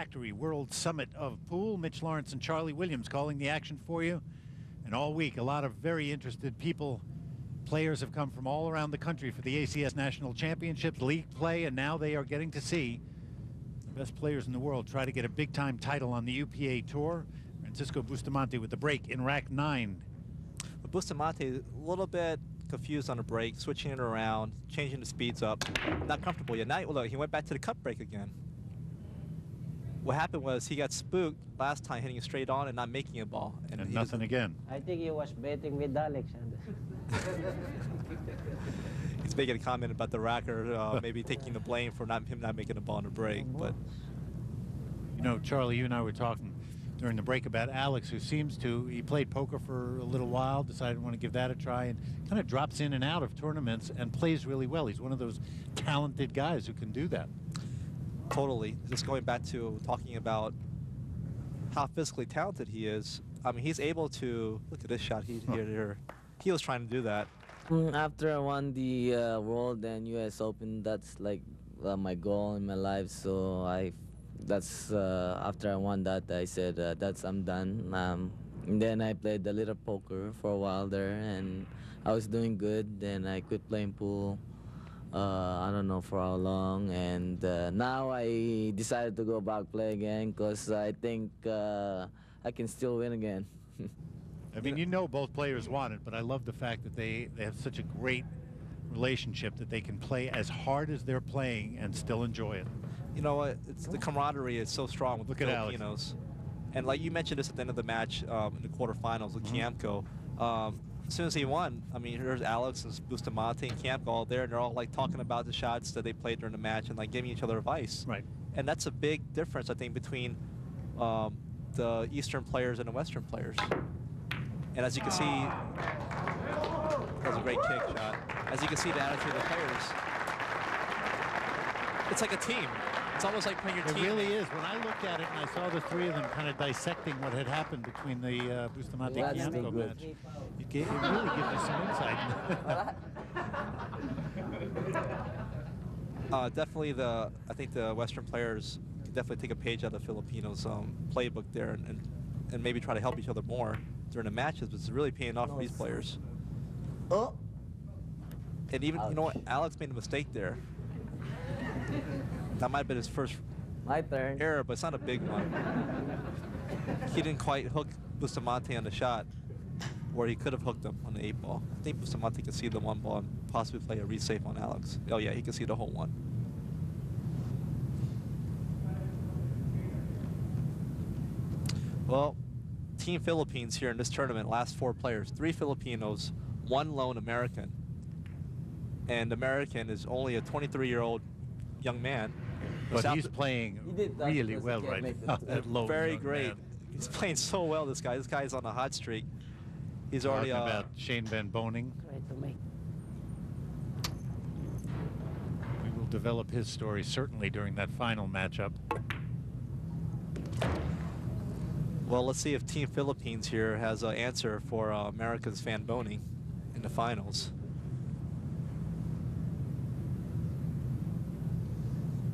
Factory World Summit of Pool. Mitch Lawrence and Charlie Williams calling the action for you. And all week, a lot of very interested people. Players have come from all around the country for the ACS National Championships, league play, and now they are getting to see the best players in the world try to get a big-time title on the UPA Tour. Francisco Bustamante with the break in rack 9. Bustamante, a little bit confused on the break, switching it around, changing the speeds up. Not comfortable yet. Now, look, he went back to the cut break again. What happened was he got spooked last time hitting it straight on and not making a ball. And nothing again. I think he was betting with Alex. He's making a comment about the racker, maybe taking the blame for him not making a ball on the break. But you know, Charlie, you and I were talking during the break about Alex, who seems to, he played poker for a little while, decided to want to give that a try, and kind of drops in and out of tournaments and plays really well. He's one of those talented guys who can do that. Totally. Just going back to talking about how physically talented he is, I mean, he's able to, look at this shot here. He was trying to do that. After I won the World and US Open, that's like my goal in my life. So after I won that, I said, I'm done. And then I played a little poker for a while there, and I was doing good. Then I quit playing pool. I don't know for how long, and now I decided to go back play again because I think I can still win again. I mean, you know both players want it, but I love the fact that they have such a great relationship that they can play as hard as they're playing and still enjoy it. You know what? It's the camaraderie is so strong with the Filipinos. And like you mentioned this at the end of the match in the quarterfinals with Kiamco. As soon as he won, I mean, there's Alex and Bustamante and Kiamco all there, and they're all like talking about the shots that they played during the match and like giving each other advice. Right. And that's a big difference, I think, between the Eastern players and the Western players. And as you can see, that was a great kick shot. As you can see, the attitude of the players, it's like a team. It's almost like playing your team. It really is. When I looked at it and I saw the three of them kind of dissecting what had happened between the Bustamante-Kiamco match, it really gives you some insight. Definitely, I think the Western players can definitely take a page out of the Filipinos' playbook there and maybe try to help each other more during the matches, but it's really paying off for these players. Oh. And even, you know what, Alex made a mistake there. That might have been his first error, but it's not a big one. He didn't quite hook Bustamante on the shot where he could have hooked him on the 8-ball. I think Bustamante can see the 1 ball and possibly play a resafe on Alex. Oh yeah, he can see the whole one. Well, Team Philippines here in this tournament, last 4 players, 3 Filipinos, 1 lone American. And American is only a 23-year-old young man. But he's playing really well right now. Very great. Man. He's playing so well, this guy. This guy's on a hot streak. He's already about Shane Van Boning. We will develop his story certainly during that final matchup. Well, let's see if Team Philippines here has an answer for America's Van Boning in the finals.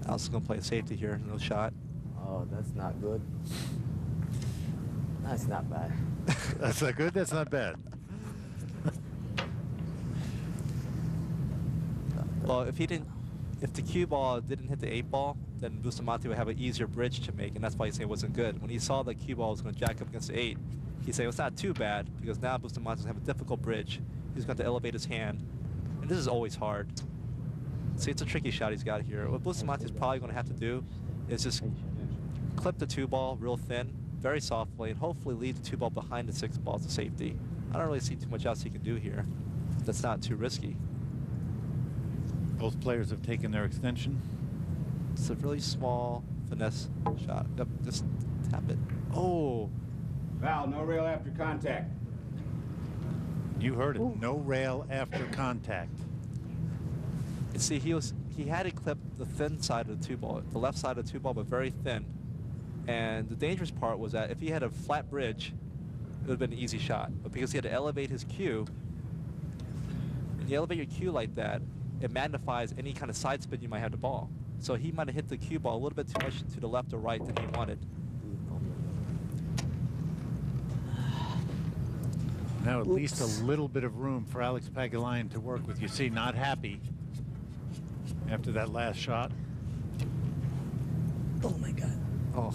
Alex is going to play safety here, no shot. Oh, that's not good. That's not bad. That's not good, that's not bad. Well, if the cue ball didn't hit the 8-ball, then Bustamante would have an easier bridge to make, and that's why he said it wasn't good. When he saw the cue ball was going to jack up against the 8, he said it's not too bad, because now Bustamante's going to have a difficult bridge. He's going to elevate his hand, and this is always hard. See, it's a tricky shot he's got here. What Bustamante is probably going to have to do is just clip the 2-ball real thin, very softly, and hopefully leave the 2-ball behind the 6-ball to safety. I don't really see too much else he can do here. That's not too risky. Both players have taken their extension. It's a really small finesse shot. Yep, just tap it. Oh. Val, no rail after contact. You heard it. Ooh. No rail after contact. You see, he had it clipped the thin side of the 2-ball, the left side of the 2-ball, but very thin. And the dangerous part was that if he had a flat bridge, it would have been an easy shot. But because he had to elevate his cue, when you elevate your cue like that, it magnifies any kind of side spin you might have the ball. So he might have hit the cue ball a little bit too much to the left or right than he wanted. Now at least a little bit of room for Alex Pagulayan to work with. You see, not happy after that last shot. Oh my God. Oh,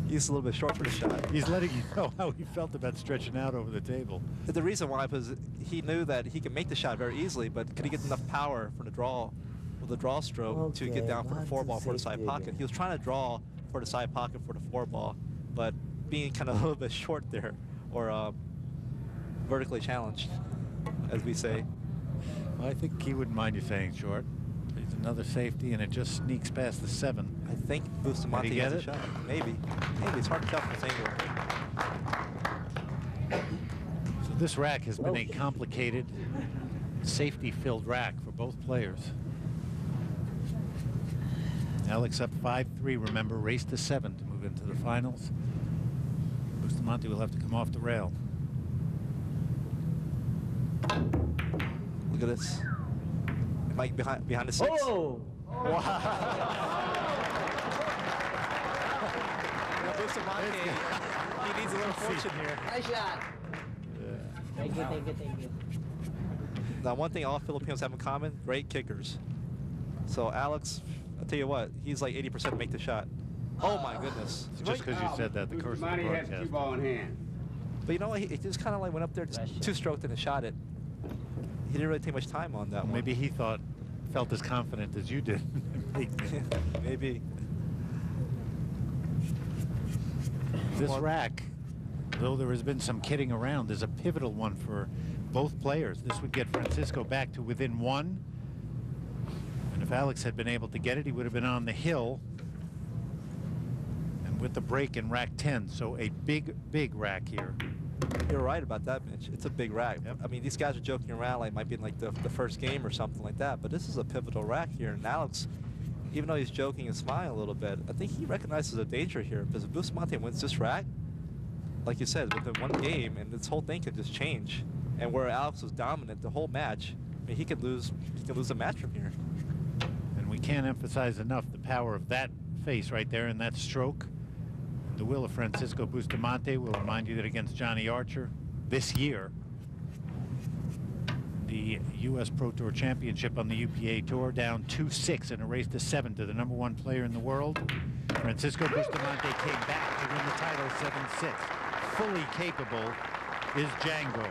he's a little bit short for the shot. He's letting you know how he felt about stretching out over the table. The reason why was he knew that he could make the shot very easily, but could he get enough power from the draw, with the draw stroke to get down for the four ball for the side pocket? He was trying to draw for the side pocket for the four ball, but being kind of a little bit short there, or vertically challenged, as we say. Well, I think he wouldn't mind you saying short. He's another safety, and it just sneaks past the 7. I think Bustamante has a shot. Maybe. Maybe. It's hard to tell from this angle. So this rack has been a complicated, safety-filled rack for both players. Alex up 5-3, remember, race to 7 to move into the finals. Bustamante will have to come off the rail. Look at this. Mike behind the 6. Oh! Wow. Bustamante, he needs a little fortune here. Nice shot. Thank you, thank you, thank you. Now, one thing all Filipinos have in common, great kickers. So Alex, I'll tell you what, he's like 80% make the shot. Oh my goodness. Just because you said that, the curse of the Bustamante has broadcast. cue ball in hand. But you know what, he just kind of like went up there, just two-stroked and shot it. He didn't really take much time on that one. Maybe he felt as confident as you did. Maybe. This rack, though there has been some kidding around, is a pivotal one for both players. This would get Francisco back to within 1. And if Alex had been able to get it, he would have been on the hill and with the break in rack 10. So a big, big rack here. You're right about that, Mitch. It's a big rack. Yep. I mean, these guys are joking around like it might be in like the first game or something like that, but this is a pivotal rack here. And Alex, even though he's joking and smiling a little bit, I think he recognizes a danger here, because if Bustamante wins this rack, like you said, within one game, and this whole thing could just change. And where Alex was dominant the whole match, I mean, he could lose the match from here. And we can't emphasize enough the power of that face right there and that stroke. The will of Francisco Bustamante will remind you that against Johnny Archer this year, the U.S. Pro Tour Championship on the UPA Tour, down 2-6 in a race to 7 to the #1 player in the world. Francisco Bustamante came back to win the title 7-6. Fully capable is Django.